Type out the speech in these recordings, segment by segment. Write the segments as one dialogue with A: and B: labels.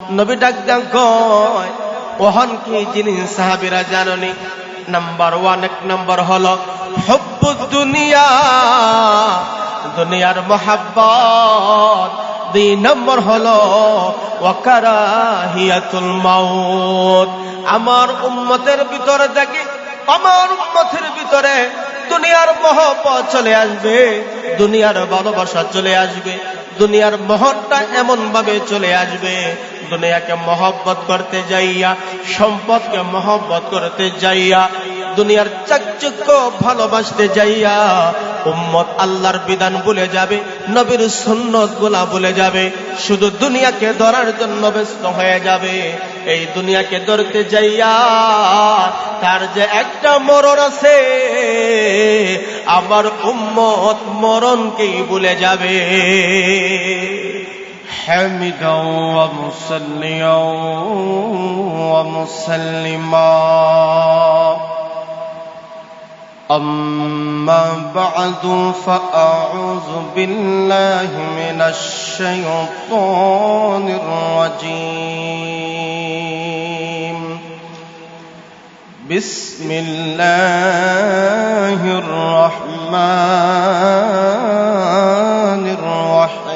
A: নবী ডাক দেন কয় ওহন কি জিনিস সাহাবীরা জানেনি? নাম্বার 1 এক নাম্বার হলো হুব্বুদ দুনিয়া, দুনিয়ার মহব্বত। 2 নম্বর হলো ওয়া কারাহিয়াতুল মাউত। আমার উম্মতের ভিতরে দেখি, আমার উম্মতের ভিতরে দুনিয়ার মহব্বত চলে আসবে, দুনিয়ার ভালোবাসা চলে আসবে, দুনিয়ার মোহনটা এমন ভাবে চলে আসবে, দুনিয়াকে মহব্বত করতে যাইয়া, সম্পদকে মহব্বত করতে যাইয়া, দুনিয়ার চাকচক্য ভালোবাসতে যাইয়া উম্মত আল্লাহর বিধান ভুলে যাবে, নবীর সুন্নত গুলা ভুলে যাবে, শুধু দুনিয়াকে ধরার জন্য ব্যস্ত হয়ে যাবে। এই দুনিয়াকে ধরতে যাইয়া তার যে একটা মরণ আছে, আমার উম্মত মরণকেই ভুলে যাবে। حمدا ومصليا ومسلما أما بعد فأعوذ بالله من الشيطان الرجيم. بسم الله الرحمن الرحيم.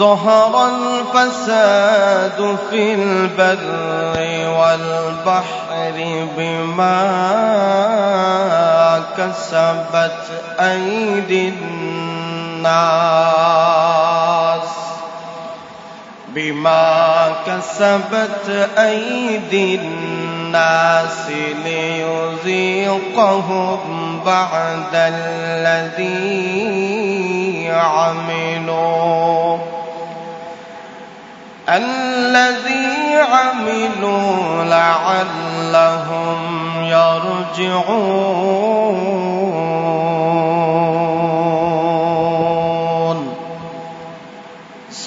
A: ظهر الفساد في البر والبحر بما كسبت أيدي الناس، بما كسبت أيدي الناس ليذيقهم بعد الذي عملوا لعلهم يرجعون.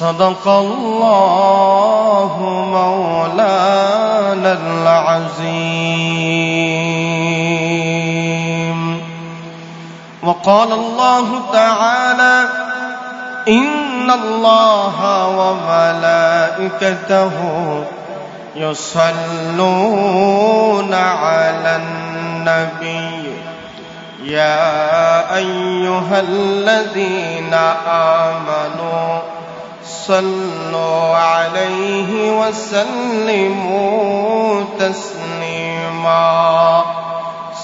A: صدق الله مولانا العظيم. وقال الله تعالى: إن الله وملائكته يصلون على النبي يا أيها الذين آمنوا صلوا عليه وسلموا تسليما.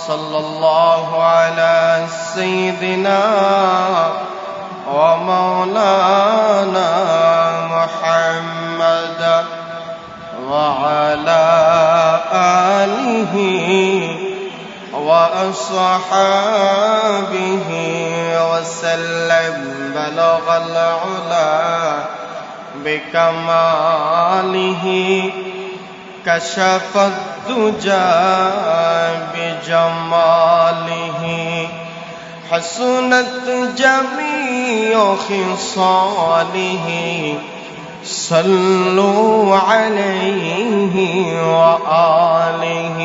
A: صلى الله على سيدنا ومولانا محمد وعلى آله وأصحابه وسلم. بلغ العلا بكماله، كشف الدجى بجماله، حسنت جميع خصاله. صلوا عليه وآله.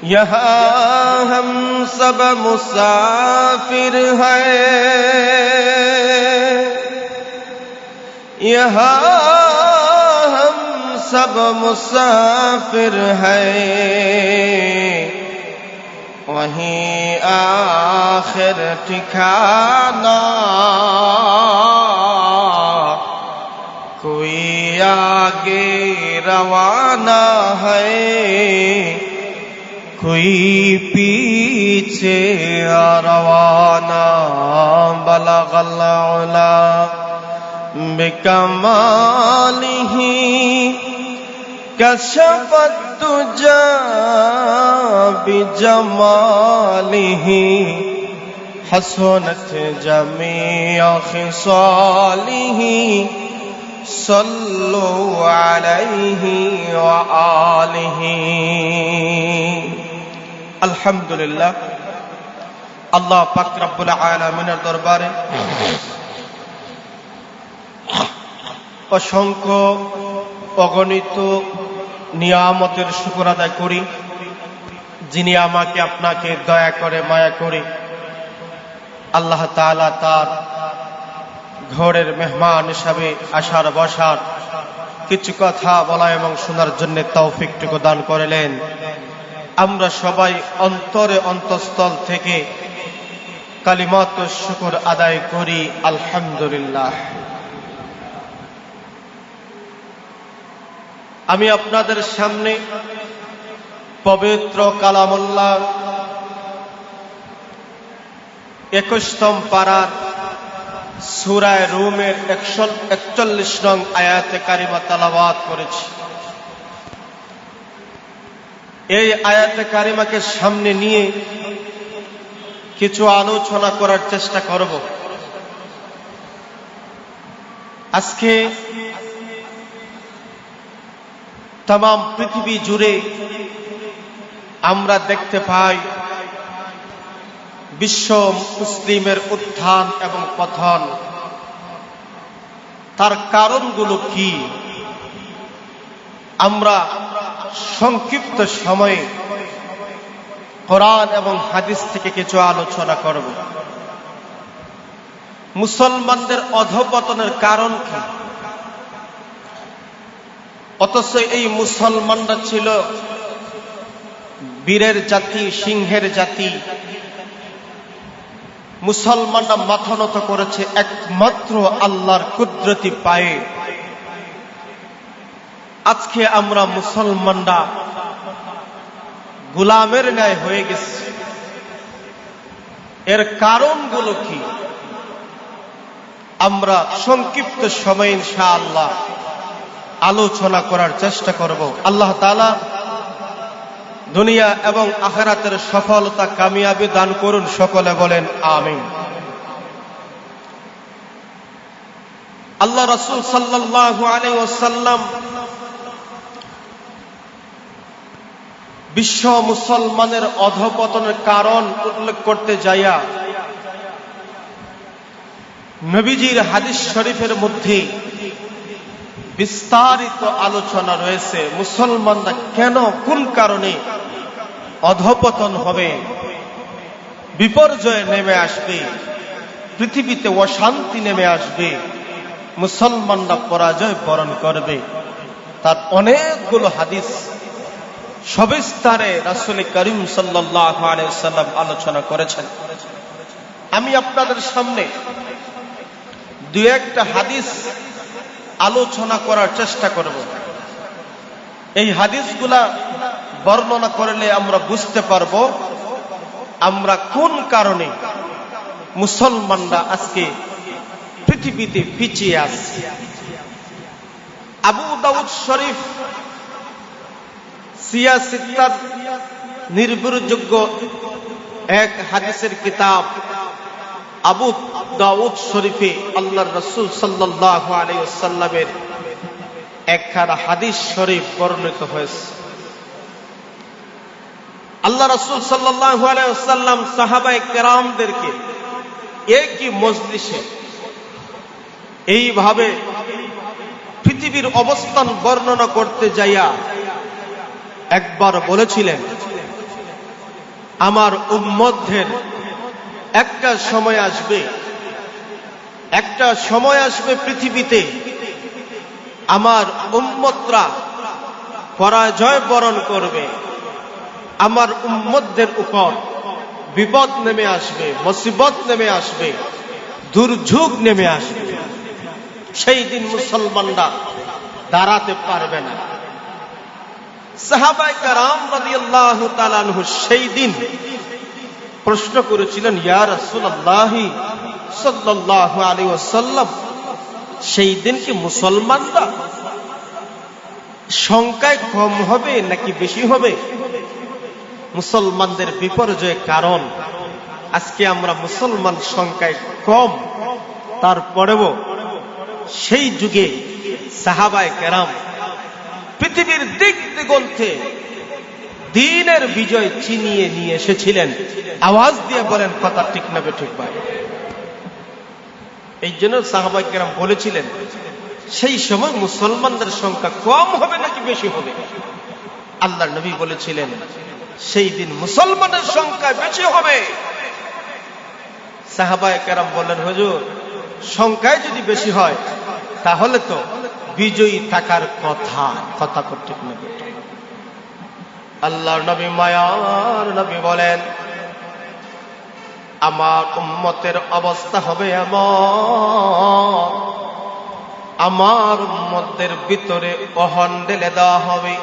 A: यहाँ हम सब मुसाफिर हैं, यहाँ हम सब मुसाफिर हैं, वहीं आखिर ठिकाना, कोई आगे रवाना है, कोई पीछे रवाना. बलगल उला बिकमालिही, कशफ الدجى بجماله, حسنت جميع خصاله. صلوا عليه وآله. আলহামদুলিল্লাহ, আল্লাহ পাক রব্বুল আলামিনের দরবারে অসংখ্য অগণিত নিয়ামতের শুকর আদায় করি, যিনি আমাকে আপনাকে দয়া করে মায়া করে আল্লাহ তাআলা তার ঘরের মেহমান হিসাবে আসার বসার কিছু কথা বলা এবং শোনার জন্য তৌফিকটুকু দান করলেন। আমরা সবাই অন্তরে অন্তঃস্থল থেকে কালিমাত শুকর আদায় করি আলহামদুলিল্লাহ। আমি আপনাদের সামনে পবিত্র কালামুল্লাহ 21তম পারার সূরা রুমের 141 নং আয়াতে কারিমা তেলাওয়াত করেছি। এই আয়াতে কারিমাকে সামনে নিয়ে কিছু আলোচনা করার চেষ্টা করব। আজকে তাম পৃথিবী জুড়ে আমরা দেখতে পাই বিশ্ব মুসলিমের উত্থান এবং পতন। তার কারণগুলো কি আমরা সংক্ষিপ্ত সময়ে কোরআন এবং হাদিস থেকে কিছু আলোচনা করব। মুসলমানদের অধঃপতনের কারণ কি? অথচ এই মুসলমানরা ছিল বীরের জাতি, সিংহের জাতি। মুসলমানরা মাথা নত করেছে একমাত্র আল্লাহর কুদরতি পায়ে। আজকে আমরা মুসলমানরা গোলামের ন্যায় হয়ে গেছি। এর কারণগুলো কি আমরা সংক্ষিপ্ত সময়ে ইনশাআল্লাহ আলোচনা করার চেষ্টা করব। আল্লাহ তাআলা দুনিয়া এবং আখিরাতের সফলতা কামিয়াবি দান করুন, সকলে বলেন আমিন। আল্লাহ রাসূল সাল্লাল্লাহু আলাইহি ওয়াসাল্লাম বিশ্ব মুসলমানের অধঃপতনের কারণ উল্লেখ করতে যাইয়া নবীজির হাদিস শরীফের মধ্যে বিস্তারিত আলোচনা রয়েছে। মুসলমানরা কেন, কোন কারণে অধঃপতন হবে, বিপর্যয় নেমে আসবে, পৃথিবীতে অশান্তি নেমে আসবে, মুসলমানরা পরাজয় বরণ করবে, তার অনেকগুলো হাদিস সবিস্তারে রাসূল করিম সাল্লাল্লাহু আলাইহি ওয়াসাল্লাম আলোচনা করেছেন। আমি আপনাদের সামনে দুই একটা হাদিস আলোচনা করার চেষ্টা করব। এই হাদিসগুলা বর্ণনা করলে আমরা বুঝতে পারব আমরা কোন কারণে মুসলমানরা আজকে পৃথিবীতে পিছিয়ে আছি। আবু দাউদ শরীফ সিয়াসিত্তার নির্ভরযোগ্য এক হাদিসের কিতাব আবু দাউদ শরীফে আল্লাহর রাসূল সাল্লাল্লাহু আলাইহি ওয়াসাল্লামের একখানা হাদিস শরীফ বর্ণিত হয়েছে। আল্লাহ রাসূল সাল্লাল্লাহু আলাইহি ওয়াসাল্লাম সাহাবায়ে কেরামদেরকে একই মজলিসে এইভাবে পৃথিবীর অবস্থান বর্ণনা করতে যাইয়া একবার বলেছিলেন, আমার উম্মতদের একটা সময় আসবে পৃথিবীতে আমার উম্মতরা পরাজয় বরণ করবে, আমার উম্মতদের উপর বিপদ নেমে আসবে, মুসিবত নেমে আসবে, দুর্যোগ নেমে আসবে। সেই দিন মুসলমানরা দাঁড়াতে পারবে না। সাহাবায়ে কেরাম রাদিয়াল্লাহু তাআলা আনহু সেই দিন প্রশ্ন করেছিলেন, ইয়া রাসূলুল্লাহ সাল্লাল্লাহু আলাইহি ওয়াসাল্লাম, সেই দিন কি মুসলমানরা সংখ্যায় কম হবে নাকি বেশি হবে? মুসলমানদের বিপর্যয়ের কারণ আজকে আমরা মুসলমান সংখ্যায় কম, তারপরেও সেই যুগে সাহাবায়ে কেরাম পৃথিবীর দিক দিগন্তে দ্বীনের বিজয় ছিনিয়ে নিয়ে এসেছিলেন। আওয়াজ দিয়ে বলেন কথা ঠিক না ঠিক ভাই? এই জন্য সাহাবায়ে কেরাম বলেছিলেন সেই সময় মুসলমানদের সংখ্যা কম হবে নাকি বেশি হবে? আল্লাহর নবী বলেছিলেন সেই দিন মুসলমানের সংখ্যা বেশি হবে। সাহাবায়ে কেরাম বললেন, হুজুর সংখ্যায় যদি বেশি হয় তাহলে তো বিজয়ী থাকার কথা। কথা ঠিক না? আল্লাহর নবী, মায়ার নবী বলেন, আমার উম্মতের অবস্থা হবে এমন, আমার উম্মতের ভিতরে অহন ঢেলে দেওয়া হবে।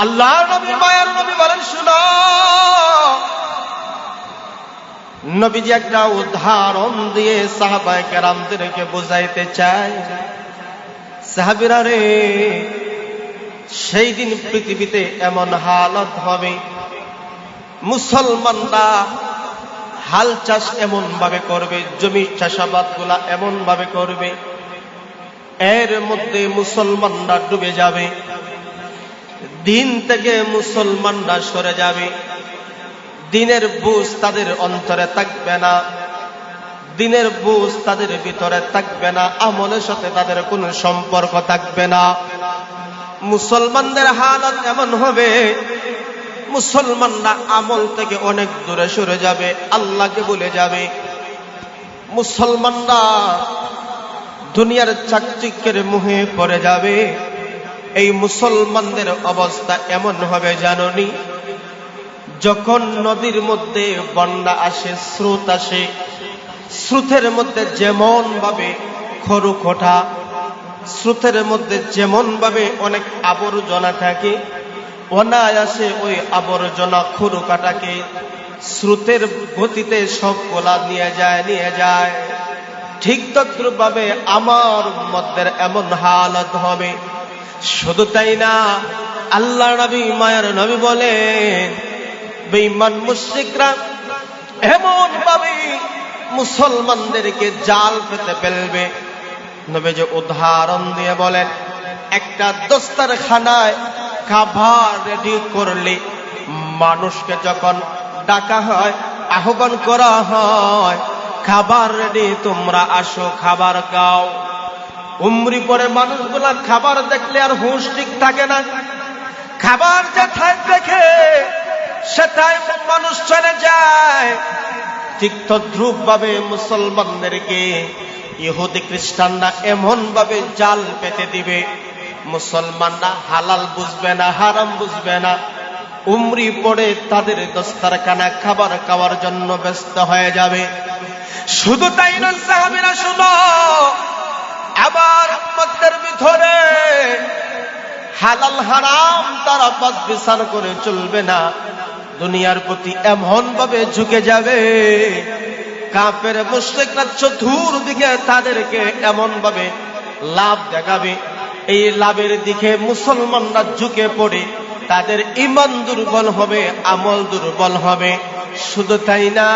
A: আল্লাহর নবী, মায়ার নবী বলেন, শুনো, নবীজি একটা উদাহরণ দিয়ে সাহাবায়ে কেরামদেরকে বুঝাইতে চায়। সাহাবীরা রে, সেই দিন পৃথিবীতে এমন হালত হবে, মুসলমানরা হাল চাষ এমন ভাবে করবে, জমি চাষাবাদ গুলা এমন ভাবে করবে, এর মধ্যে মুসলমানরা ডুবে যাবে, দিন থেকে মুসলমানরা সরে যাবে, দিনের বুঝ তাদের অন্তরে থাকবে না, দিনের বুঝ তাদের ভিতরে থাকবে না, আমলের সাথে তাদের কোনো সম্পর্ক থাকবে না। মুসলমানদের হালত এমন হবে, মুসলমানরা আমল থেকে অনেক দূরে সরে যাবে, আল্লাহকে ভুলে যাবে। মুসলমানরা দুনিয়ার চাকচিক্যের মুহে পড়ে যাবে। এই মুসলমানদের অবস্থা এমন হবে জাননি, যখন নদীর মধ্যে বন্যা আসে, স্রোত আসে, স্রোতের মধ্যে যেমন ভাবে খরু খোটা, স্রোতের মধ্যে যেমন ভাবে অনেক আবর্জনা থাকে, অনায়াসে ওই আবর্জনা খরু কাটাকে স্রোতের গতিতে সবগুলা নিয়ে যায়। ঠিক তদ্রূপভাবে আমার উম্মতের এমন হালত হবে। শুধু তাই না, আল্লাহ নবী, মায়ার নবী বলেন, বেঈমান মুশরিকরা এমন ভাবে মুসলমানদেরকে জাল পেতে ফেলবে। নবী যে উদাহরণ দিয়ে বলেন, একটা দস্তরখানায় খাবার রেডি করলে মানুষকে যখন ডাকা হয়, আহ্বান করা হয়, খাবার রেডি, তোমরা আসো, খাবার খাও। উমরি পরে মানুষগুলা খাবার দেখলে আর হুঁশ ঠিক থাকে না, খাবার যেথায় দেখে সেটাই মানুষ চলে যায়। ঠিক তদ্রূপ ভাবে মুসলমানদেরকে ইহুদি খ্রিস্টানরা এমন ভাবে জাল পেতে দিবে, মুসলমানরা হালাল বুঝবে না, হারাম বুঝবে না। উমরি পড়ে তাদের দস্তরখানা খাবার খাওয়ার জন্য ব্যস্ত হয়ে যাবে। শুধু তাই না, সাহাবীরা শুনো, আবার উম্মতের ভিতরে হালাল হারাম তারা বাদ বিচার করে চলবে না, দুনিয়ার প্রতি এমন ভাবে ঝুঁকে যাবে, কাফের মুশরিকরা চতুর্দিকে তাদেরকে এমন ভাবে লাভ দেখাবে, এই লাভের দিকে মুসলমানরা ঝুঁকে পড়ে তাদের ঈমান দুর্বল হবে, আমল দুর্বল হবে। শুধু তাই না,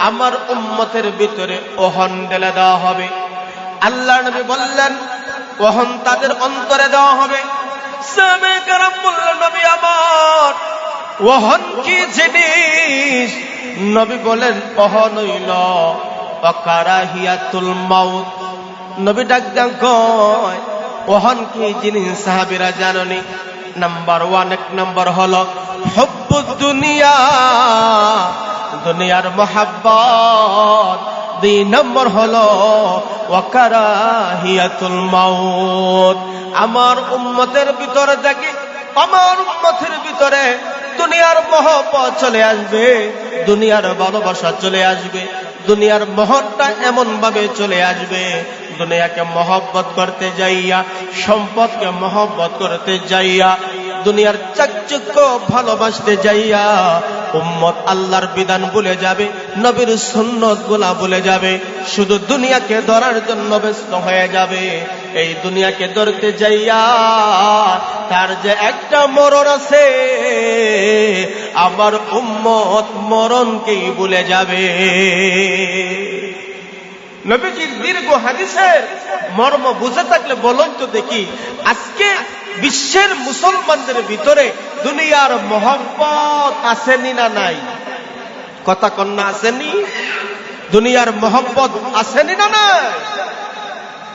A: আমার উম্মতের ভিতরে ওহন ঢেলে দেওয়া হবে। আল্লাহ নবী বললেন, ওহন তাদের অন্তরে দেওয়া হবে। সাহাবায়ে কেরাম বললেন, নবী আমার, ওহন কি জিনিস? নবী বলেন, ওহন হইল কারাহিয়াতুল মাউত। নবী ডাক দেন, কয় ওহন কি জিনিস? সাহাবীরা জানেনি। নাম্বার 1, এক নম্বর হলো হুব্বুদ দুনিয়া, দুনিয়ার মহব্বত। 2 নম্বর হলো ওয়াকারাহিয়াতুল মাউত। আমার উম্মতের ভিতরে দেখি, আমার উম্মতের ভিতরে দুনিয়ার মহব্বত চলে আসবে, দুনিয়ার ভালোবাসা চলে আসবে, দুনিয়ার মহৎটা এমন ভাবে চলে আসবে, দুনিয়াকে মহব্বত করতে যাইয়া, সম্পদকে মহব্বত করতে যাইয়া, দুনিয়ার চাকচক্য ভালোবাসতে যাইয়া উম্মত আল্লাহর বিধান ভুলে যাবে, নবীর সুন্নত গুলা ভুলে যাবে, শুধু দুনিয়াকে ধরার জন্য ব্যস্ত হয়ে যাবে। এই দুনিয়াকে ধরতে যাইয়া তার যে একটা মরণ আছে, আমার উম্মত মরণকেই ভুলে যাবে। নবীজির দীর্ঘ হাদিসের মর্ম বুঝে থাকলে বলুন তো দেখি, আজকে বিশ্বের মুসলমানদের ভিতরে দুনিয়ার মহব্বত আসেনি না নাই? কথা কন্যা, আসেনি? দুনিয়ার মহব্বত আসেনি না নাই?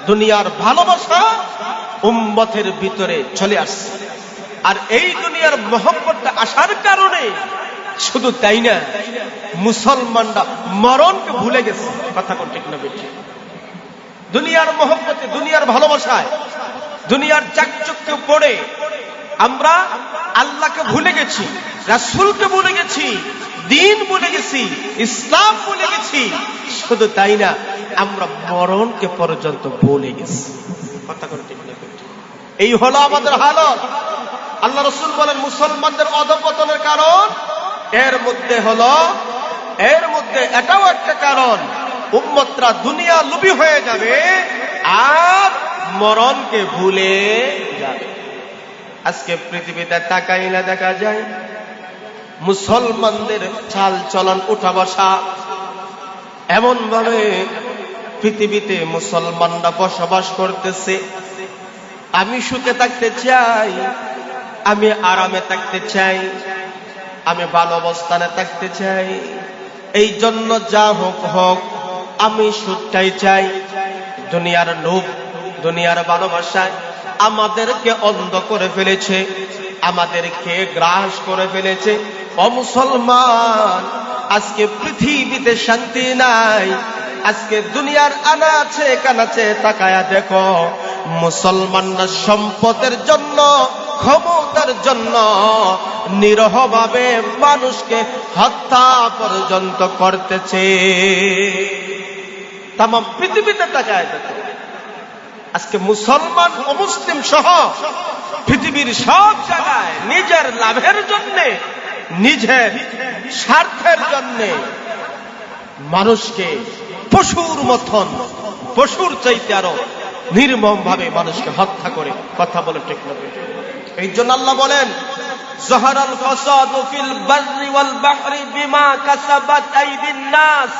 A: দুনিয়ার ভালোবাসা উম্মতের ভিতরে চলে আসছে। আর এই দুনিয়ার মহব্বতটা আসার কারণে শুধু তাই না, মুসলমানরা মরণকে ভুলে গেছে। কথা কোন ঠিক না বেশি? দুনিয়ার মহব্বতে, দুনিয়ার ভালোবাসায়, দুনিয়ার চাকচক্যে পড়ে আমরা আল্লাহকে ভুলে গেছি, রাসূলকে ভুলে গেছি, দিন ভুলে গেছি, ইসলাম ভুলে গেছি। শুধু তাই না, আমরা মরণকে পর্যন্ত ভুলে গেছি। কথা কোন ঠিক না বেশি? এই হলো আমাদের হালত। আল্লাহ রাসূল বলেন মুসলমানদের অধঃপতনের কারণ এর মধ্যে এটাও একটা কারণ, উম্মতরা দুনিয়া লোভী হয়ে যাবে আর মরণকে ভুলে যাবে। আজকে পৃথিবীতে তাকাইলে দেখা যায় মুসলমানদের চাল চলন, উঠা বসা, এমন ভাবে পৃথিবীতে মুসলমানরা বসবাস করতেছে। আমি সুখে থাকতে চাই, আমি আরামে থাকতে চাই, আমি ভালো অবস্থানে থাকতে চাই, এই জন্য যা হোক হোক আমি সুখটাই চাই। দুনিয়ার লোভ, দুনিয়ার ভালোবাসায় আমাদেরকে অন্ধ করে ফেলেছে, আমাদেরকে গ্রাস করে ফেলেছে। ও মুসলমান, আজকে পৃথিবীতে শান্তি নাই। আজকে দুনিয়ার আনাচে কানাচে তাকায়া দেখো, মুসলমানরা সম্পদের জন্য, ক্ষমতার জন্য নিরহভাবে মানুষকে হত্যা পর্যন্ত করতেছে। তাম পৃথিবীতে তাকায় দেখো, আজকে মুসলমান ও মুসলিম সহ পৃথিবীর সব জায়গায় নিজের লাভের জন্য, নিজের স্বার্থের জন্য মানুষকে পশুর মতন, পশুর চাইতে আরো নির্মম ভাবে মানুষকে হত্যা করে। কথা বলে ঠিক না? এই জন্য আল্লাহ বলেন যাহারাল ফাসাদু ফিল বাররি ওয়াল বাহরি বিমা কাসাবাত আইদিন নাস।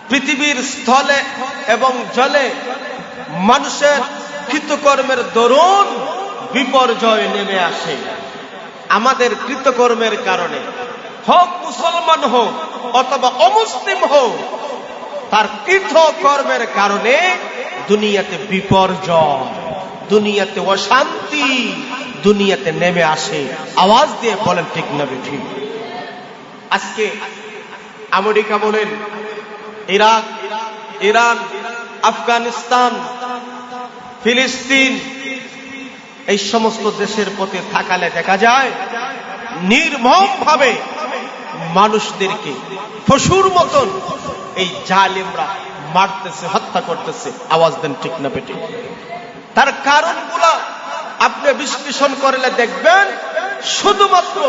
A: পৃথিবীর স্থলে এবং জলে মানুষের কৃতকর্মের দরুন বিপর্যয় নেমে আসে। আমাদের কৃতকর্মের কারণে, হোক মুসলমান হোক অথবা অমুসলিম হোক, তার কৃতকর্মের কারণে দুনিয়াতে বিপর্যয়, দুনিয়াতে অশান্তি, দুনিয়াতে নেমে আসে। আওয়াজ দিয়ে বলেন ঠিক না ঠিক? আজকে আমেরিকা বলেন, ইরাক, ইরান, আফগানিস্তান, ফিলিস্তিন, এই সমস্ত দেশের প্রতি তাকালে দেখা যায় নির্মম ভাবে মানুষদেরকে পশুর মতন এই জালিমরা মারতেছে, হত্যা করতেছে। আওয়াজ দেন ঠিক না বেটি? তার কারণগুলো আপনি বিশ্লেষণ করলে দেখবেন শুধুমাত্র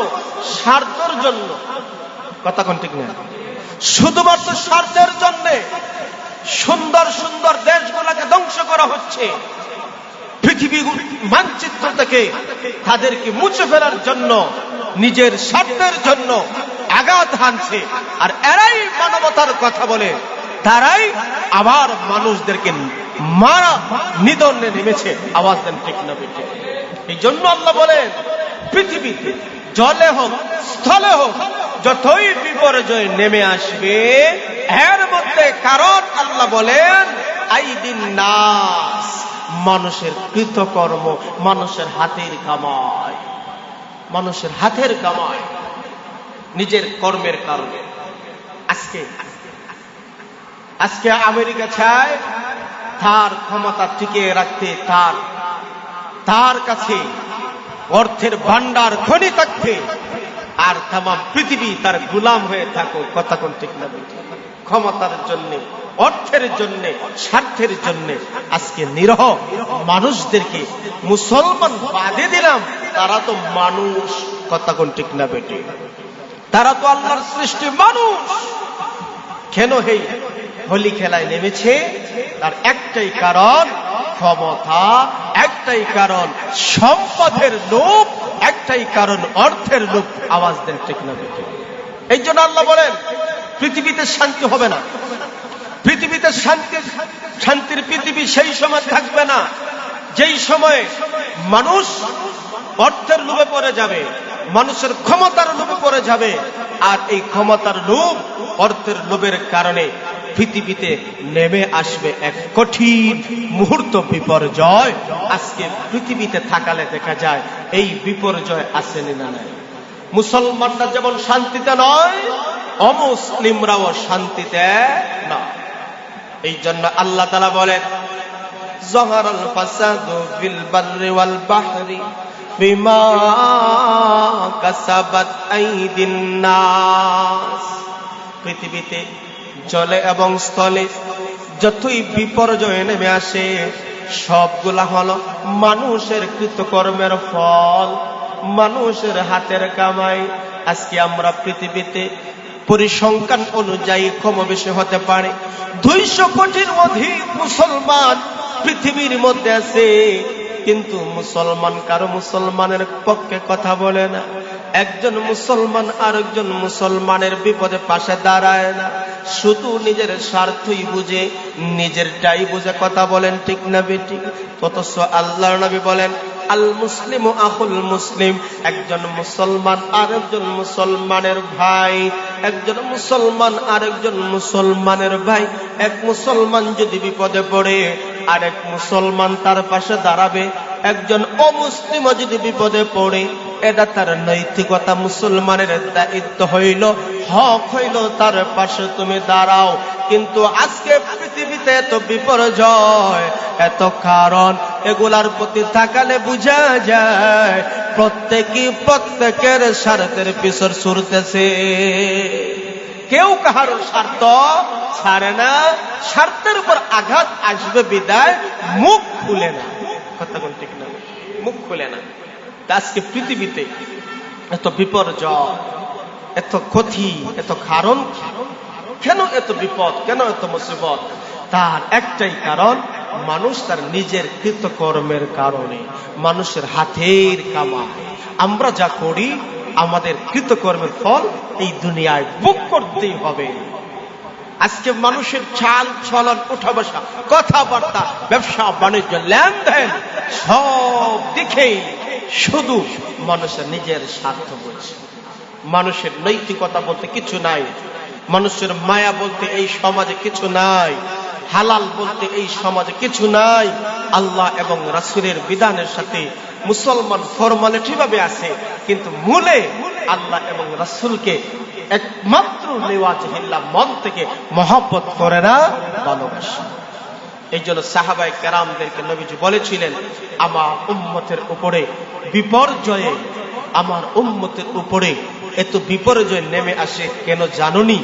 A: স্বার্থের জন্য। কথা কোন ঠিক না? শুধুমাত্র স্বার্থের জন্য সুন্দর সুন্দর দেশগুলোকে ধ্বংস করা হচ্ছে। পৃথিবী মানচিত্র থেকে তাদেরকে মুছে ফেলার জন্য, নিজের স্বার্থের জন্য আঘাত হানছে। আর এরাই মানবতার কথা বলে, তারাই আবার মানুষদেরকে মারা নিধনে নেমেছে। আওয়াজ দেন ঠিক না বেঠিক? এই জন্য আল্লাহ বলেন পৃথিবীতে জলে হোক স্থলে হোক যতই বিপর্যয় নেমে আসবে, এর মধ্যে কারণ আল্লাহ বলেন আইদিন নাস, মানুষের কৃতকর্ম, মানুষের হাতের কামাই, মানুষের হাতের কামাই, নিজের কর্মের কারণে। আজকে আমেরিকা চায় তার ক্ষমতা টিকিয়ে রাখতে, তার কাছে অর্থের ভান্ডার খনি থাকতে, আর তাম পৃথিবী তার গোলাম হয়ে থাকো। কথা কোন ঠিক না? ক্ষমতার জন্য, অর্থের জন্য, স্বার্থের জন্য আজকে নিরহ মানুষদেরকে, মুসলমান বাদে দিলাম, তারা তো মানুষ। কথা কোন ঠিক না বেটি? তারা তো আল্লাহর সৃষ্টি মানুষ। কেন হেই হোলি খেলায় নেমেছে? তার একটাই কারণ ক্ষমতা, একটাই কারণ সম্পদের লোভ, একটাই কারণ অর্থের লোভ। আওয়াজ দেন ঠিক না বেটি? এই জন্য আল্লাহ বলেন পৃথিবীতে শান্তি হবে না। পৃথিবীতে শান্তির পৃথিবী সেই সময় থাকবে না যেই সময়ে মানুষ অর্থের লোভে পড়ে যাবে, মানুষের ক্ষমতার লোভে পড়ে যাবে। আর এই ক্ষমতার লোভ, অর্থের লোভের কারণে পৃথিবীতে নেমে আসবে এক কঠিন মুহূর্ত, বিপর্যয়। আজকে পৃথিবীতে থাকালে দেখা যায় এই বিপর্যয় আসেনি না নাই? মুসলমানরা যেমন শান্তিতে নয়, অমুসলিমরাও শান্তিতে না। এই জন্য আল্লাহ তাআলা বলেন, যাহারাল ফাসাদু ফিল বাররি ওয়াল বাহরি বিমা কাসাবাত আইদিন নাস। পৃথিবীতে জলে এবং স্থলে যতই বিপর্যয় নেমে আসে, সবগুলা হলো মানুষের কৃতকর্মের ফল, মানুষের হাতের কামাই। আজকে আমরা পৃথিবীতে পরিসংখ্যান অনুযায়ী কম বেশি হতে পারে 200 কোটির অধিক মুসলমান পৃথিবীর মধ্যে আছে, কিন্তু মুসলমান কারো মুসলমানের পক্ষে কথা বলে না। একজন মুসলমান আরেকজন মুসলমানের বিপদে পাশে দাঁড়ায় না, শুধু নিজের স্বার্থই বুঝে, নিজেরটাই বুঝে কথা বলেন, ঠিক না বেঠিক? অথচ আল্লাহর নবী বলেন, আল মুসলিমু আখুল মুসলিম, একজন মুসলমান আরেকজন মুসলমানের ভাই, একজন মুসলমান আরেকজন মুসলমানের ভাই। এক মুসলমান যদি বিপদে পড়ে আরেক মুসলমান তার পাশে দাঁড়াবে, একজন অমুসলিমও যদি বিপদে পড়ে, এটা তার নৈতিকতা, মুসলমানের দায়িত্ব হইল, হক হইল তার পাশে তুমি দাঁড়াও। কিন্তু আজকে পৃথিবীতে এত বিপর্যয়, এত কারণ, এগুলার প্রতি তাকালে বোঝা যায় প্রত্যেকেই প্রত্যেকের স্বার্থের পিছর ছুটতেছে। কেউ কাহারও স্বার্থ ছাড়ে না, স্বার্থের উপর আঘাত আসবে বিদায় মুখ খুলে না। কথা কোন ঠিক না? মুখ খুলে না। আজকে পৃথিবীতে এত বিপর্যয়, এত ক্ষতি, এত কারণ, কেন এত বিপদ, কেন এত মুসিবত? তার একটাই কারণ, মানুষ তার নিজের কৃতকর্মের কারণে, মানুষের হাতের কামাই। আমরা যা করি আমাদের কৃতকর্মের ফল এই দুনিয়ায় ভোগ করতেই হবে। আজকে মানুষের চাল চলন, উঠা বসা, কথাবার্তা, ব্যবসা বাণিজ্য, লেনদেন, সব দিকেই শুধু মানুষের নিজের স্বার্থ বলছে। মানুষের নৈতিকতা বলতে কিছু নাই, মানুষের মায়া বলতে এই সমাজে কিছু নাই, হালাল বলতে এই সমাজে কিছু নাই। আল্লাহ এবং রাসূলের বিধানের সাথে মুসলমান ফরমালিটি ভাবে আছে, কিন্তু মূলে আল্লাহ এবং রাসূলকে একমাত্র নেওয়াজহিল্লাহ মন থেকে মহব্বত করে না, ভালোবাসে। এই জন্য সাহাবায়ে কেরামদেরকে নবীজি বলেছিলেন, আমার উম্মতের উপরে বিপর্যয়ে, আমার উম্মতের উপরে এত বিপর্যয় নেমে আসে কেন জানুনি?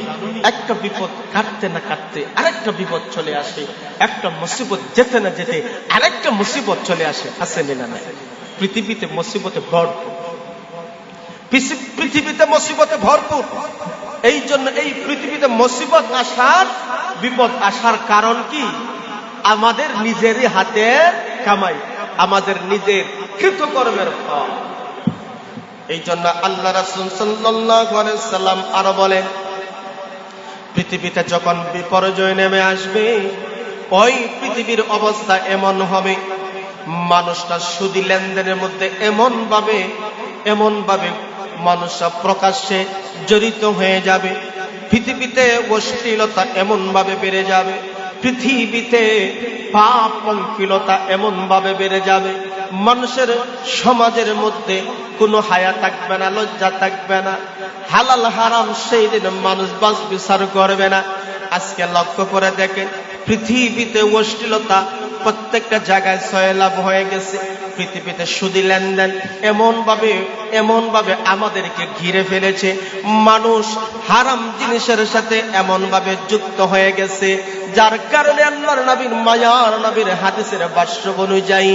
A: একটা বিপদ কাটতে না কাটতে আরেকটা বিপদ চলে আসে, একটা মুসিবত যেতে না যেতে আরেকটা মুসিবত চলে আসে। আছে না নাই? পৃথিবীতে মুসিবতে ভরপুর, পৃথিবীতে মুসিবতে ভরপুর। এই জন্য এই পৃথিবীতে মুসিবত আসার, বিপদ আসার কারণ কি? আমাদের নিজেরই হাতের কামাই, আমাদের নিজের কৃতকর্মের ফল। এই জন্য আল্লাহ রাসূল সাল্লাল্লাহু আলাইহি সাল্লাম আরো বলেন, পৃথিবীতে যখন বিপর্যয় নেমে আসবে, ওই পৃথিবীর অবস্থা এমন হবে, মানুষটা সুদী লেনদেনের মধ্যে এমন ভাবে মানুষরা প্রকাশ্যে জড়িত হয়ে যাবে। পৃথিবীতে অশ্লীলতা এমন ভাবে বেড়ে যাবে, পৃথিবীতে পাপ পঙ্কিলতা এমন ভাবে বেড়ে যাবে, মানুষের সমাজের মধ্যে কোনো হায়া থাকবে না, লজ্জা থাকবে না, হালাল হারাম সেই দিন মানুষ বাস বিচার করবে না। আজকে লক্ষ্য করে দেখেন, পৃথিবীতে অশ্লীলতা প্রত্যেকটা জায়গায় সয়লাভ হয়ে গেছে। পৃথিবীতে সুদী লেনদেন এমন ভাবে আমাদেরকে ঘিরে ফেলেছে, মানুষ হারাম জিনিসের সাথে এমন ভাবে যুক্ত হয়ে গেছে, যার কারণে আল্লাহর নবীর মায়ার নবীর হাদিসের ভাষ্য অনুযায়ী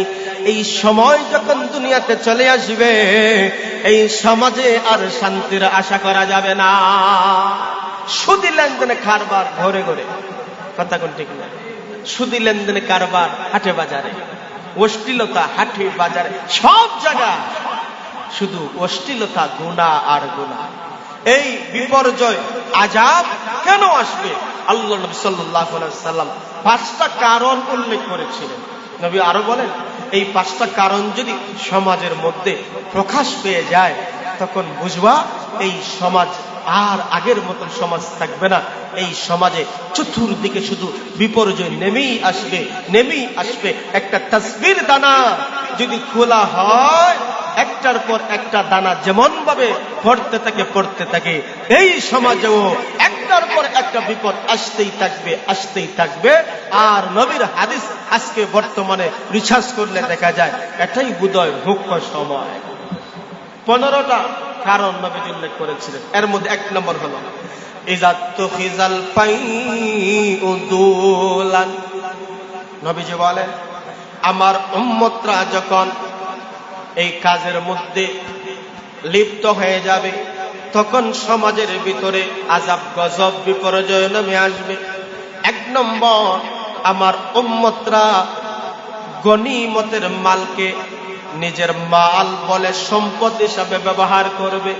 A: এই সময় যখন দুনিয়াতে চলে আসবে, এই সমাজে আর শান্তির আশা করা যাবে না। সুদী লেনদেনে কারবার ঘরে ঘরে, কথা কোন ঠিক না? সুদী লেনদেনে কারবার হাটে বাজারে, অশ্লীলতা হাটে বাজারে, সব জায়গায় শুধু অশ্লীলতা, গুনাহ আর গুনাহ। এই বিপর্যয় আযাব কেন আসবে? আল্লাহ নবী সাল্লাল্লাহু আলাইহি সাল্লাম 5টা কারণ উল্লেখ করেছিলেন। নবী আরো বলেন, এই 5টা কারণ যদি সমাজের মধ্যে প্রকাশ পেয়ে যায়, তখন বুঝবা এই সমাজ আর আগের মতন সমাজ থাকবে না। এই সমাজে চতুর্দিকে শুধু বিপর্যয় নেমেই আসবে। একটা তাসবির দানা যদি খোলা হয়, একটার পর একটা দানা যেমন ভাবে পড়তে থাকে এই সমাজেও একটার পর একটা বিপদ আসতেই থাকবে। আর নবীর হাদিস আজকে বর্তমানে রিসার্চ করলে দেখা যায় এটাই বোধহয় মুখ্য সময়। 15টা কারণ নবী উল্লেখ করেছিলেন। এর মধ্যে 1 নম্বর হলো ইজাতুখিজাল ফাইউদুলান। নবীজি বলেন, আমার উম্মতরা যখন এই কাজের মধ্যে লিপ্ত হয়ে যাবে তখন সমাজের ভিতরে আযাব গজব বিপর্যয় নেমে আসবে। 1 নম্বর, আমার উম্মতরা গনিমতের মালকে নিজের মাল বলে সম্পদ হিসাবে ব্যবহার করবে।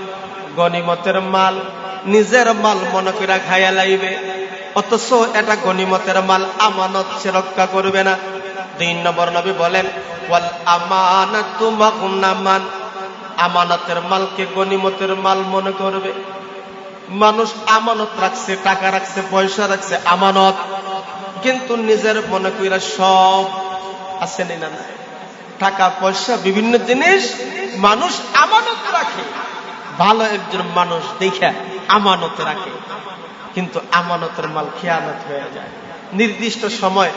A: গনিমতের মাল নিজের মাল মনে করে খাইয়া লাইবে, অথচ এটা গনিমতের মাল, আমানত সে রক্ষা করবে না। 2 নম্বর নবী বলেন, ওয়াল আমানাতু মাগনামান, আমানতের মালকে গনিমতের মাল মনে করবে। মানুষ আমানত রাখছে, টাকা রাখছে, পয়সা রাখছে, আমানত, কিন্তু নিজের মনে কইরা সব আছে না। টাকা পয়সা বিভিন্ন জিনিস মানুষ আমানত রাখে, ভালো একজন মানুষ দেখে আমানত রাখে, কিন্তু আমানতের মাল খেয়ানত হয়ে যায়। নির্দিষ্ট সময়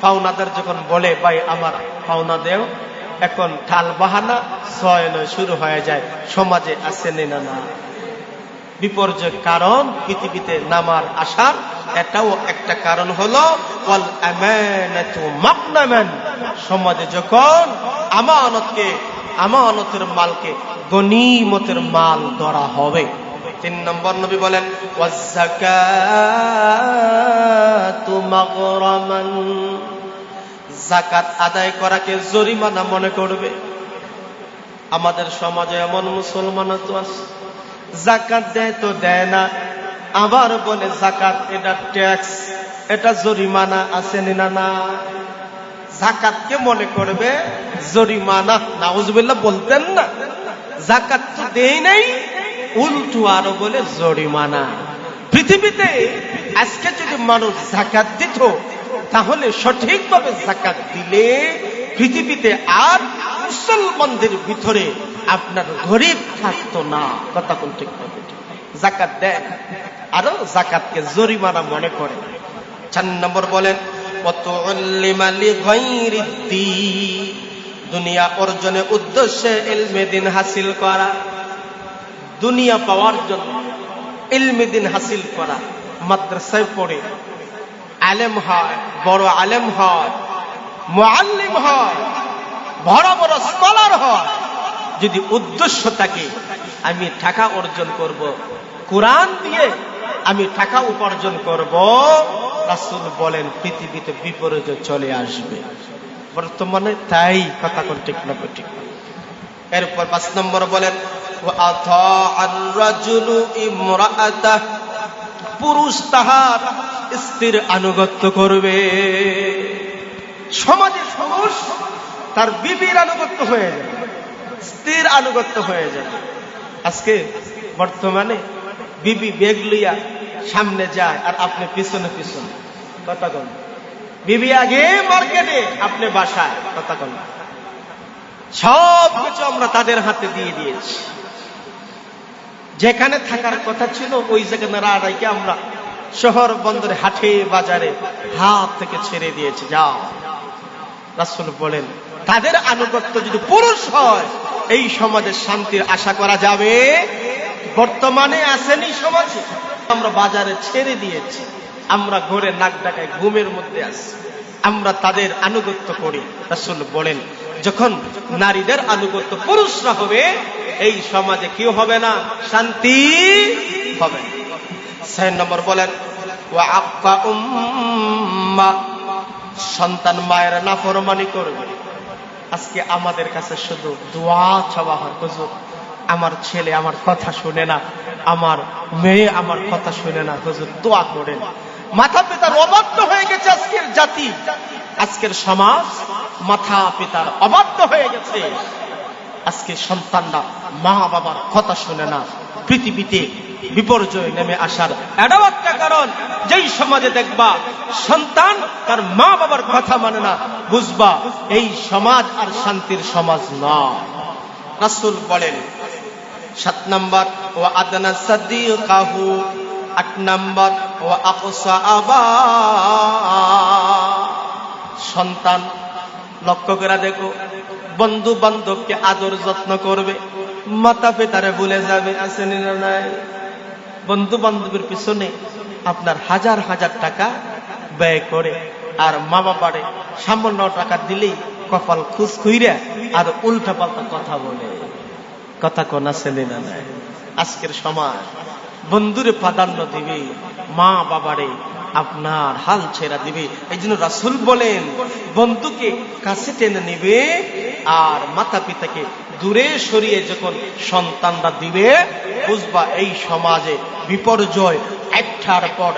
A: পাওনাদার যখন বলে, ভাই আমার পাওনা দেও, এখন ঠাল বাহানা 6 শুরু হয়ে যায়। সমাজে আছে না বিপর্যয় কারণ পৃথিবীতে নামার আসার এটাও একটা কারণ হলো ওয়াল আমানাতু মাগনামান। সমাজে যখন আমানতের মালকে গনিমতের মাল ধরা হবে। 3 নম্বর নবী বলেন, ওয়াজ যাকাতু মাগরামান, যাকাত আদায় করাকে জরিমানা মনে করবে। আমাদের সমাজে এমন মুসলমান তো আছে, যাকাত দেয় তো দেয় না, আবার বলে যাকাত এটা ট্যাক্স, এটা জরিমানা, আছে না। যাকাতকে মনে করবে জরিমানা। নাউজুবিল্লাহ বলতেন না, যাকাত তো দেই নাই, উল্টো আরো বলে জরিমানা। পৃথিবীতে আজকে যদি মানুষ যাকাত দিত, তাহলে সঠিকভাবে যাকাত দিলে পৃথিবীতে আর মুসলমানদের ভিতরে আপনার গরিব থাকতো না। কথা কোন ঠিক হবে? যাকাত দেয় আরো যাকাতকে জরিমানা মনে করে। 4 নম্বর বলেন, ওয়াতুল্লিমা লিগাইরিদ্দিন, দুনিয়া অর্জনের উদ্দেশ্যে ইলমে দ্বীন হাসিল করা, দুনিয়া পাওয়ার জন্য ইলমে দ্বীন হাসিল করা। মাদ্রাসায় পড়ে আলেম হয়, বড় আলেম হয়, মুআল্লিম হয়, বড় বড় স্কলার হয়, যদি উদ্দেশ্য থাকে আমি টাকা অর্জন করব, কোরআন দিয়ে আমি টাকা উপার্জন করব, রাসূল বলেন পৃথিবীতে বিপর্যয় চলে আসবে। বর্তমানে তাই। কথা কোন ঠিক না ঠিক? এরপর 5 নম্বর বলেন, ওয়া আতাআর রাজুলু ইমরাআতাহ, পুরুষ তাহার স্ত্রীর আনুগত্য করবে। সমাজে পুরুষ তার বিবির আনুগত্য হয়ে যাবে, স্ত্রীর আনুগত্য হয়ে যাবে। আজকে বর্তমানে বিবি ব্যাগ লইয়া সামনে যায় আর আপনি পিছনে। কথা কন, বিবি আগে মার্কেটে, আপনি বাসায়। কথা কন, সব কিছু আমরা তাদের হাতে দিয়ে দিয়েছি। যেখানে থাকার কথা ছিল ওই জায়গায় রাইকে আমরা শহর বন্দরে, হাটে বাজারে হাত থেকে ছেড়ে দিয়েছি। যাও। রাসূল বলেন তাদের আনুগত্য যদি পুরুষ হয়, এই সমাজে শান্তির আশা করা যাবে। বর্তমানে আসেনি সমাজে, আমরা বাজারে ছেড়ে দিয়েছি, আমরা ঘরে নাক ডাকায় ঘুমের মধ্যে আছি, আমরা তাদের আনুগত্য করি। রাসূল বলেন যখন নারীদের আনুগত্য পুরুষরা হবে, এই সমাজে কেউ হবে না, শান্তি হবে। 6 নম্বর বলেন, ওয়া আক্কা উম্মা, সন্তান মায়ের নাফরমানি করবে। আজকে আমাদের কাছে শুধু দোয়া চাওয়া হয়, হুজুর আমার ছেলে আমার কথা শুনে না, আমার মেয়ে আমার কথা শুনে না, হুজুর দোয়া করেন। মাতা পিতার অবাধ্য হয়ে গেছে আজকের জাতি, আজকের সমাজ মাতা পিতার অবাধ্য হয়ে গেছে। আজকে সন্তানরা মা বাবার কথা শুনে না, পৃথিবীতে বিপর্যয় নেমে আসার এটাও একটা কারণ। যেই সমাজে দেখবা সন্তান তার মা বাবার কথা মানে না, বুঝবা এই সমাজ আর শান্তির সমাজ নয়। রাসূল বলেন। 7 নাম্বার ওয়া আদনা সাদিকাহু, 8 নাম্বার ওয়া আকসা আবা। সন্তান লক্ষ্য করে দেখো, বন্ধু বান্ধবকে আদর যত্ন করবে, মাতা পিতারে ভুলে যাবে, আসেনি না নাই? বন্ধু বান্ধবের পিছনে আপনার হাজার হাজার টাকা ব্যয় করে আর মা বাবারে সামান্য টাকা দিলেই কপাল খুশ খুইরা আর উল্টা পাল্টা কথা বলে। কথা কোন আসেনি না নাই? আজকের সমাজ বন্ধুরে প্রাধান্য দিবে, মা বাবারে আপনার হাল ছেড়া দিবে। এই জন্য রাসূল বলেন, বন্ধুকে কাছে টেনে নিবে আর মাতা পিতাকে দূরে সরিয়ে যখন সন্তানরা দিবে, বুঝবা এই সমাজে বিপর্যয় একটার পর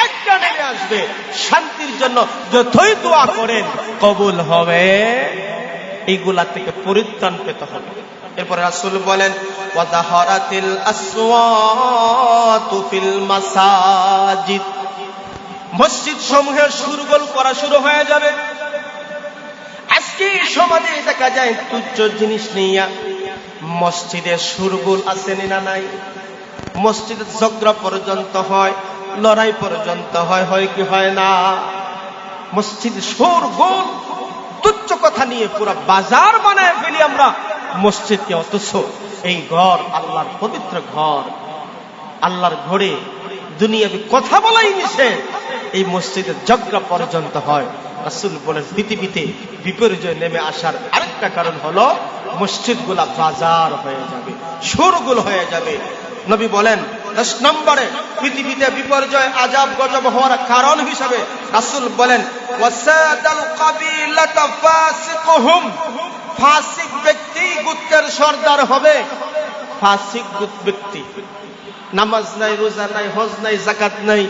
A: একটা নেমে আসবে। শান্তির জন্য যতই দোয়া করেন কবুল হবে, এইগুলা থেকে পরিত্রাণ পেতে হবে। এরপরে রাসূল বলেন, ওয়াদাহারাতিল আসওয়াতু ফিল মাসাজিদ, মসজিদ সমূহের শোরগোল করা শুরু হয়ে যাবে। আজকে সমাজে দেখা যায় তুচ্ছ জিনিস নিয়ে মসজিদে শোরগোল আসেনি না নাই? মসজিদে ঝগড়া পর্যন্ত হয়, লড়াই পর্যন্ত হয় কি হয় না? মসজিদে শোরগোল, তুচ্ছ কথা নিয়ে পুরো বাজার বানায় ফেলি আমরা মসজিদকে। অথচ এই ঘর আল্লাহর পবিত্র ঘর, আল্লাহর ঘরে দুনিয়াবি কথা বলাই নিষেধ, এই মসজিদে ঝগড়া পর্যন্ত হয়। রাসূল বলেন, পৃথিবীতে বিপর্যয় নেমে আসার আরেকটা কারণ হলো মসজিদগুলা বাজার হয়ে যাবে, শোরগোল হয়ে যাবে। নবী বলেন 10 নম্বরে পৃথিবীতে বিপর্যয় আযাব গজব হওয়ার কারণ হিসাবে রাসূল বলেন, ওয়াসাদাল কাবিলাতা ফাসিকুহুম, ফাসিক ব্যক্তি গোত্রের সর্দার হবে। ফাসিক ব্যক্তি, নামাজ নাই, রোজা নাই, হজ নাই, যাকাত নাই,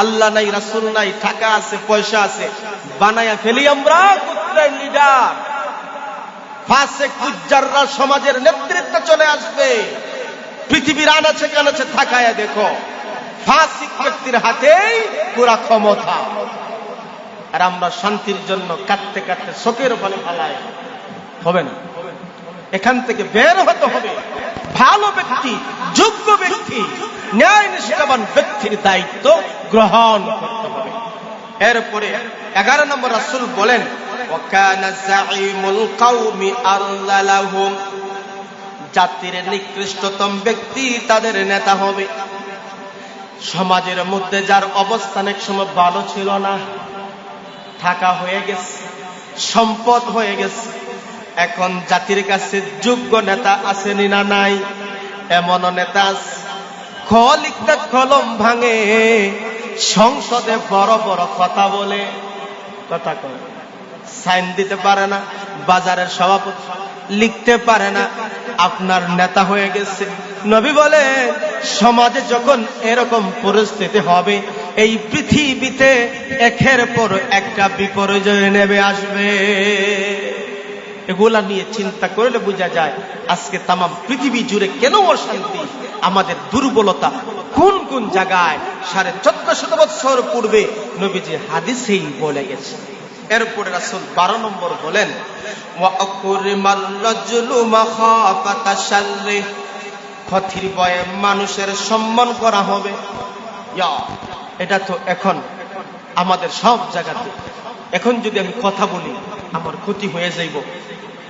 A: আল্লাহ নাই, রাসূল নাই, টাকা আছে, পয়সা আছে, বানায়া ফেলি আমরা গোত্রের লিডার। ফাসিক ফুজ্জাররা সমাজের নেতৃত্বে চলে আসবে। পৃথিবীর আনাচে কানাচে থাকায় দেখো, ফাসিক ব্যক্তির হাতেই পুরা ক্ষমতা। আর আমরা শান্তির জন্য কাঁদতে কাঁদতে চোখের পানি ফেলাই, হবে না। এখান থেকে বের হতে হবে। ভালো ব্যক্তি, যোগ্য ব্যক্তি, ন্যায় নিষ্ঠাবান ব্যক্তির দায়িত্ব গ্রহণ করতে হবে। এরপরে 11 নম্বর রাসূল বলেন, ওয়াকানা যাঈমুল কওমি আরযালাহুম, জাতির নিকৃষ্টতম ব্যক্তি তাদের নেতা হবে। সমাজের মধ্যে যার অবস্থান এক সময় ভালো ছিল না, টাকা হয়ে গেছে, সম্পদ হয়ে গেছে, এখন জাতির কাছে যোগ্য নেতা আসেনি না নাই? এমন নেতা লিখতে কলম ভাঙে, সংসদে বড় বড় কথা বলে, কথা কয়, সাইন দিতে পারে না, বাজারের সভাপতি লিখতে পারে না, আপনার নেতা হয়ে গেছে। নবী বলে, সমাজে যখন এরকম পরিস্থিতি হবে, এই পৃথিবীতে একের পর একটা বিপর্যয় নেমে আসবে। এগুলা নিয়ে চিন্তা করলে বোঝা যায় আজকে তাম পৃথিবী জুড়ে কেন অশান্তি, আমাদের দুর্বলতা কোন কোন জায়গায়। 1450 বছর পূর্বে নবীজি হাদিসেই বলে গেছে। এরপরে রাসূল 12 নম্বর বলেন, ওয়া আকরিমার রাজুলু মাখাফাতা শাররি, ক্ষতির ভয়ে মানুষের সম্মান করা হবে। এটা তো এখন আমাদের সব জায়গাতে। এখন যদি আমি কথা বলি আমার ক্ষতি হয়ে যাইব,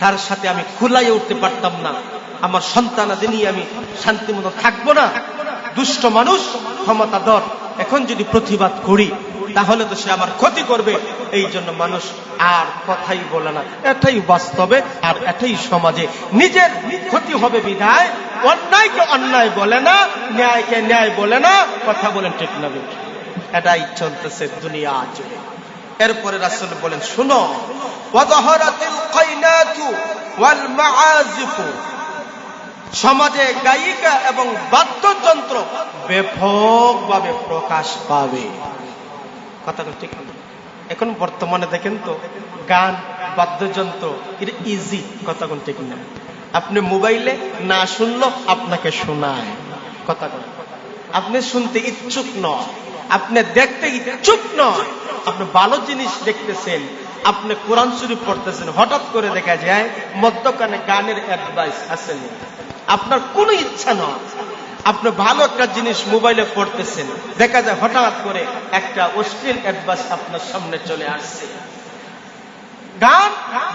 A: তার সাথে আমি খুলাইয়ে উঠতে পারতাম না, আমার সন্তানাদি নিয়ে আমি শান্তিমতো থাকবো না। দুষ্ট মানুষ, ক্ষমতাধর, এখন যদি প্রতিবাদ করি তাহলে তো সে আমার ক্ষতি করবে। এই জন্য মানুষ আর কথাই বলে না। এটাই বাস্তবে, আর এটাই সমাজে নিজের ক্ষতি হবে বিধায় অন্যায়কে অন্যায় বলে না, ন্যায়কে ন্যায় বলে না, কথা বলেন ঠিক না? এটাই চলতেছে দুনিয়া জুড়ে। এরপরে রাসূল বলেন, শুনো, ওয়াযাহারাতিল কাইনাতু ওয়াল মাআজিফু, সমাজে গায়িকা এবং বাদ্যযন্ত্র ব্যাপকভাবে প্রকাশ পাবে। কথা ঠিক না? এখন বর্তমানে দেখেন তো গান, বাদ্যযন্ত্র এটা ইজি, কথা কোন ঠিক না? আপনি মোবাইলে না শুনলো আপনাকে শোনায়, কথা কোন? আপনি শুনতে ইচ্ছুক নয়, আপনি দেখতে ইচ্ছুক নয়, আপনি ভালো জিনিস দেখতেছেন, আপনি কোরআন শরীফ পড়তেছেন, হঠাৎ করে দেখা যায় মধ্যখানে গানের অ্যাডভাইস আসেনি, আপনার কোনো ইচ্ছা নয়, আপনি ভালো একটা জিনিস মোবাইলে পড়তেছেন, দেখা যায় হঠাৎ করে একটা অশ্লীল অ্যাডভাইস আপনার সামনে চলে আসছে। গান,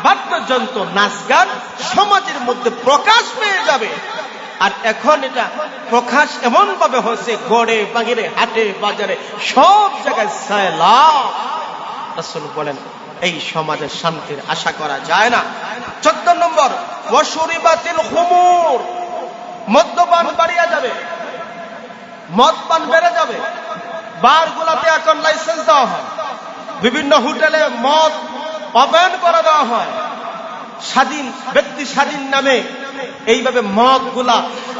A: বাদ্যযন্ত্র, নাচ গান সমাজের মধ্যে প্রকাশ পেয়ে যাবে। আর এখন এটা প্রকাশ এমন ভাবে হয়েছে, গড়ে বাগিরে, হাটে বাজারে, সব জায়গায় সায়লাব। রাসূল বলেন এই সমাজের শান্তির আশা করা যায় না। 14 নম্বর, ওয়াশুরিবাতিল খুমুর, মদ্যপান বাড়িয়া যাবে, মদ পান বেড়ে যাবে। বারগুলাতে এখন লাইসেন্স দেওয়া হয়, বিভিন্ন হোটেলে মদ অব্যান করে দেওয়া হয়, স্বাধীন ব্যক্তি স্বাধীন নামে এইভাবে মদ গুলা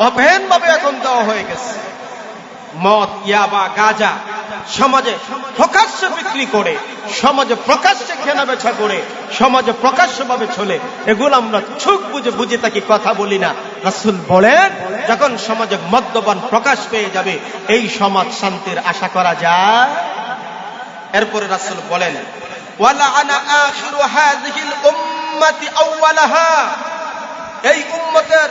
A: অব্যান ভাবে এখন দেওয়া হয়ে গেছে। মদ, ইয়াবা, গাঁজা সমাজে প্রকাশ্যে বিক্রি করে, সমাজে প্রকাশ্যে কেনা বেচা করে, সমাজে প্রকাশ্য ভাবে চলে। এগুলো আমরা চোখ বুঝে থাকি, কথা বলি না। রাসূল বলেন যখন সমাজে মদ্যপান প্রকাশ পেয়ে যাবে, এই সমাজ শান্তির আশা করা যায়। এরপরে রাসূল বলেন ওয়ালা আনা আখিরু হাযিহিল উম্মতি আউওয়ালাহা, এই উম্মতের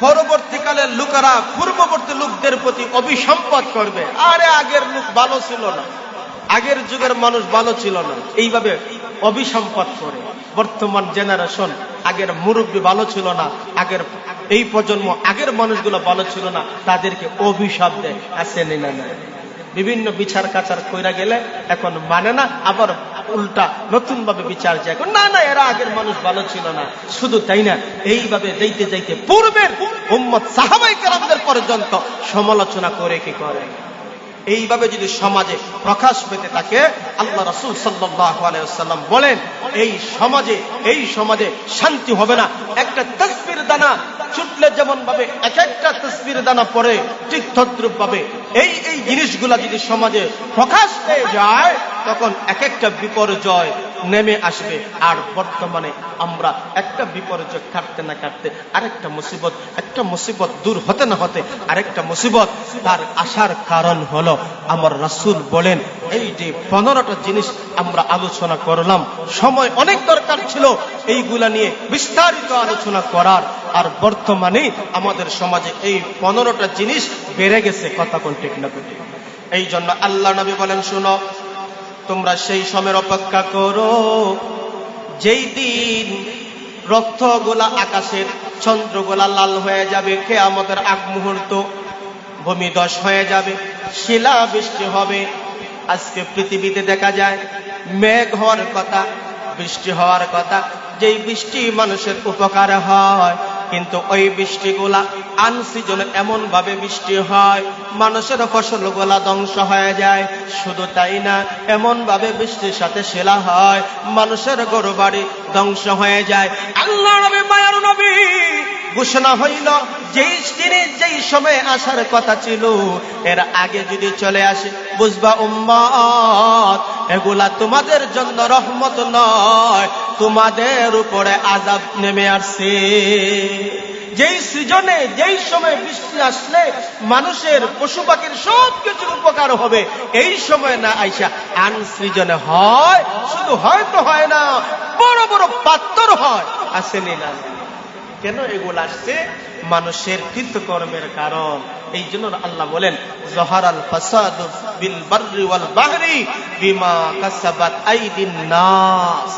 A: পরবর্তীকালের লোকেরা পূর্ববর্তী লোকদের প্রতি অভিসম্পাত করবে। আরে আগের লোক ভালো ছিল না, আগের যুগের মানুষ ভালো ছিল না, এইভাবে অভিসম্পাত করে। বর্তমান জেনারেশন আগের মুরব্বী ভালো ছিল না, আগের এই প্রজন্ম আগের মানুষগুলো ভালো ছিল না, তাদেরকে অভিশাপ দেয়। আসেনি না? বিভিন্ন বিচার কাচার কইরা গেলে এখন মানে না, আবার উল্টা নতুন ভাবে বিচার যায়, না না এরা আগের মানুষ ভালো ছিল না। শুধু তাই না, এইভাবে যাইতে যাইতে পূর্বের উম্মত সাহাবায়ে কেরামদের পর্যন্ত সমালোচনা করে কি করে। এইভাবে যদি সমাজে প্রকাশ পেতে থাকে, আল্লাহ রাসূল সাল্লাল্লাহু আলাইহি ওয়াসাল্লাম বলেন এই সমাজে শান্তি হবে না। একটা তাসবির দানা ছুটলে যেমন ভাবে এক একটা তাসবির দানা পড়ে, ঠিক তদ্রূপ ভাবে এই জিনিসগুলা যদি সমাজে প্রকাশ পেয়ে যায়, তখন এক একটা বিপর্যয় নেমে আসবে। আর বর্তমানে আমরা একটা বিপর্যয় কাটতে না কাটতে আরেকটা মুসিবত, একটা মুসিবত দূর হতে না হতে আরেকটা মুসিবত তার আসার কারণ হলো, আমার রাসূল বলেন এই যে 15টা জিনিস আমরা আলোচনা করলাম, সময় অনেক দরকার ছিল এইগুলা নিয়ে বিস্তারিত আলোচনা করার, আর বর্তমানে আমাদের সমাজে এই 15টা জিনিস বেড়ে গেছে। কথা কোন ঠিক না? এই জন্য আল্লাহ নবী বলেন, শুনো তোমরা সেই সময়ের অপেক্ষা করো যেই দিন রক্তগোলা আকাশের, চন্দ্রগোলা লাল হয়ে যাবে, কিয়ামতের আগ মুহূর্ত, ভূমিধস হয়ে যাবে, শিলা বৃষ্টি হবে। আজকে পৃথিবীতে দেখা যায় মেঘ হওয়ার কথা, বৃষ্টি হওয়ার কথা, যেই বৃষ্টি মানুষের উপকার হয়, কিন্তু ওই বৃষ্টিগুলা আনসিজনে এমন ভাবে বৃষ্টি হয় মানুষের ফসলগুলা ধ্বংস হয়ে যায়। শুধু তাই না, এমন ভাবে বৃষ্টির সাথে শিলা হয়, মানুষের গরুবাড়ি ধ্বংস হয়ে যায়। আল্লাহ নবী, মায়ার নবী ঘোষণা হইল, যেই সময় আসার কথা ছিল এর আগে যদি চলে আসে, বুঝবা উম্মত এগুলা তোমাদের জন্য রহমত নয়, তোমাদের উপরে আযাব নেমে আসছে। যেই সিজনে, যেই সময় বৃষ্টি আসলে মানুষের, পশু পাখির সবকিছুর উপকার হবে, এই সময় না আইসা আনসিজনে হয়। শুধু হয়তো হয় না, বড় বড় পাত্তর হয়। আসেনি না? কেন এগুলো আসছে? মানুষের কৃতকর্মের কারণ। এই জন্য আল্লাহ বলেন, যহারাল ফাসাদু বিল বাররি ওয়াল বাহরি বিমা কাসাবাত আইদিন নাস।